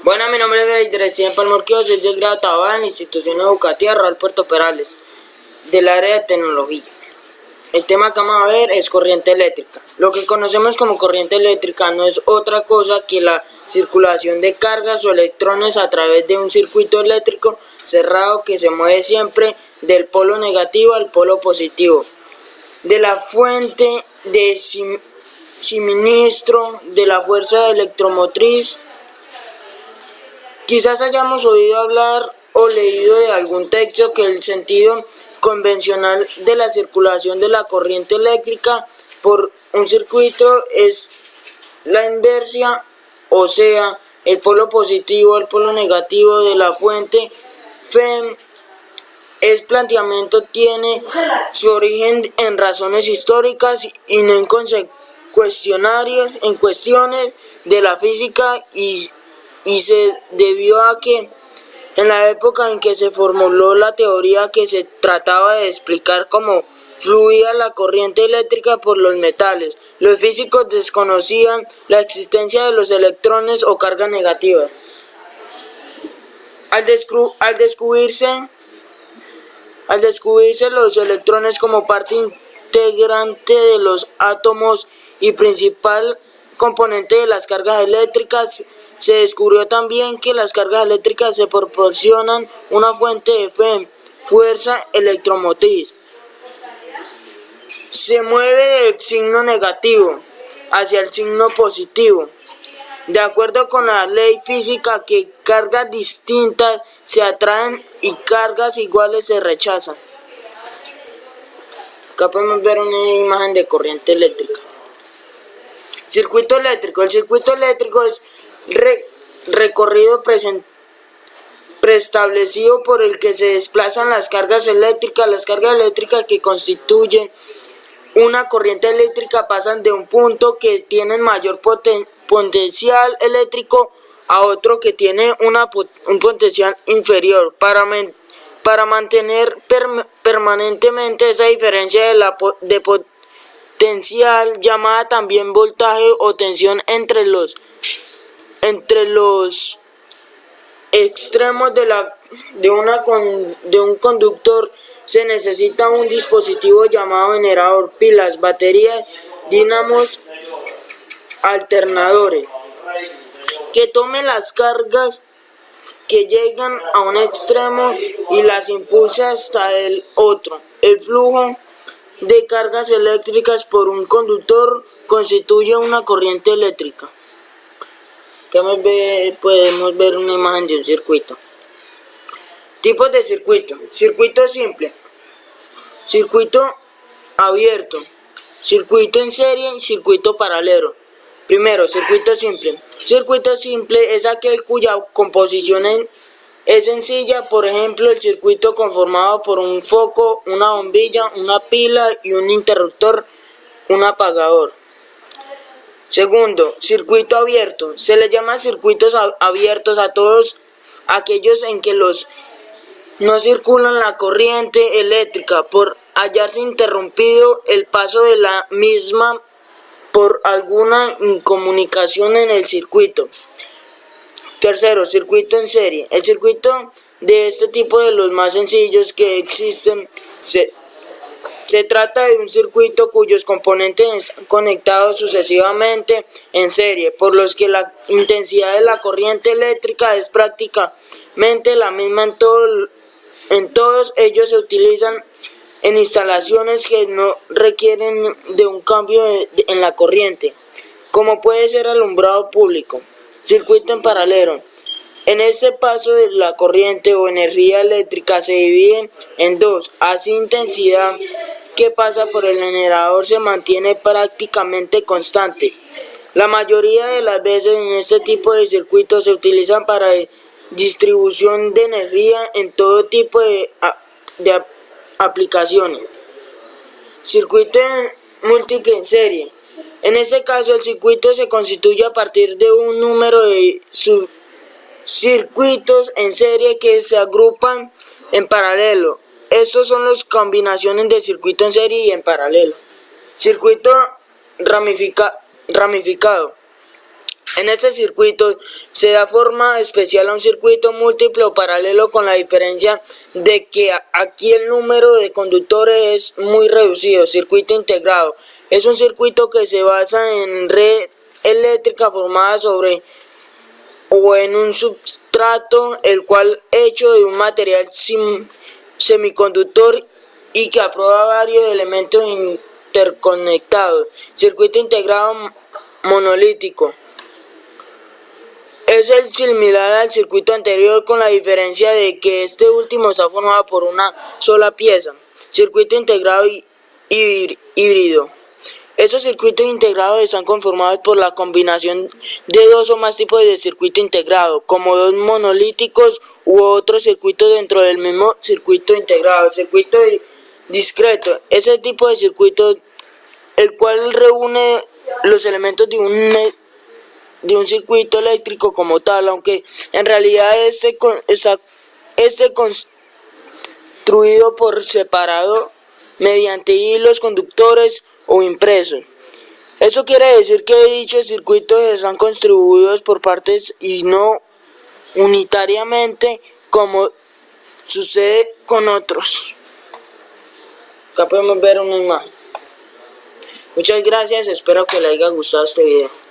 Bueno, mi nombre es Freddy Recién Palmorquio, soy del grado octavo de la institución educativa Raúl Puerto Perales, del área de tecnología. El tema que vamos a ver es corriente eléctrica. Lo que conocemos como corriente eléctrica no es otra cosa que la circulación de cargas o electrones a través de un circuito eléctrico cerrado que se mueve siempre del polo negativo al polo positivo, de la fuente de suministro de la fuerza electromotriz. Quizás hayamos oído hablar o leído de algún texto que el sentido convencional de la circulación de la corriente eléctrica por un circuito es la inversa, o sea, el polo positivo al polo negativo de la fuente FEM. El planteamiento tiene su origen en razones históricas y no en cuestiones de la física y se debió a que en la época en que se formuló la teoría que se trataba de explicar cómo fluía la corriente eléctrica por los metales, los físicos desconocían la existencia de los electrones o cargas negativas. Al descubrirse los electrones como parte integrante de los átomos y principal componente de las cargas eléctricas, se descubrió también que las cargas eléctricas se proporcionan una fuente de fuerza electromotriz. Se mueve del signo negativo hacia el signo positivo. De acuerdo con la ley física que cargas distintas se atraen y cargas iguales se rechazan. Acá podemos ver una imagen de corriente eléctrica. Circuito eléctrico. El circuito eléctrico es recorrido preestablecido por el que se desplazan las cargas eléctricas que constituyen una corriente eléctrica pasan de un punto que tiene mayor potencial eléctrico a otro que tiene un potencial inferior. Para mantener permanentemente esa diferencia de potencial, llamada también voltaje o tensión entre los extremos de un conductor, se necesita un dispositivo llamado generador, pilas, baterías, dínamos, alternadores, que tome las cargas que llegan a un extremo y las impulsa hasta el otro. El flujo de cargas eléctricas por un conductor constituye una corriente eléctrica. Podemos ver una imagen de un circuito. Tipos de circuito. Circuito simple, circuito abierto, circuito en serie y circuito paralelo. Primero, circuito simple. Circuito simple es aquel cuya composición es sencilla, por ejemplo, el circuito conformado por un foco, una bombilla, una pila y un interruptor, un apagador. Segundo, circuito abierto. Se le llama circuitos abiertos a todos aquellos en que no circulan la corriente eléctrica por hallarse interrumpido el paso de la misma por alguna incomunicación en el circuito. Tercero, circuito en serie. El circuito de este tipo de los más sencillos que existen se trata de un circuito cuyos componentes están conectados sucesivamente en serie, por los que la intensidad de la corriente eléctrica es prácticamente la misma en todos ellos. Se utilizan en instalaciones que no requieren de un cambio en la corriente, como puede ser alumbrado público. Circuito en paralelo. En este paso de la corriente o energía eléctrica se divide en dos, así intensidad que pasa por el generador se mantiene prácticamente constante. La mayoría de las veces en este tipo de circuitos se utilizan para distribución de energía en todo tipo de aplicaciones. Circuito múltiple en serie. En este caso el circuito se constituye a partir de un número de subcircuitos en serie que se agrupan en paralelo. Estos son las combinaciones de circuito en serie y en paralelo. Circuito ramificado. En este circuito se da forma especial a un circuito múltiple o paralelo, con la diferencia de que aquí el número de conductores es muy reducido. Circuito integrado es un circuito que se basa en red eléctrica formada sobre o en un substrato, el cual hecho de un material semiconductor y que aprueba varios elementos interconectados. Circuito integrado monolítico es el similar al circuito anterior, con la diferencia de que este último está formado por una sola pieza. Circuito integrado híbrido. Estos circuitos integrados están conformados por la combinación de dos o más tipos de circuito integrado, como dos monolíticos u otros circuitos dentro del mismo circuito integrado. Circuito discreto, ese tipo de circuito el cual reúne los elementos de un circuito eléctrico como tal, aunque en realidad esté construido por separado mediante hilos conductores o impresos. Eso quiere decir que dichos circuitos están construidos por partes y no unitariamente, como sucede con otros. Acá podemos ver una imagen. Muchas gracias, espero que les haya gustado este video.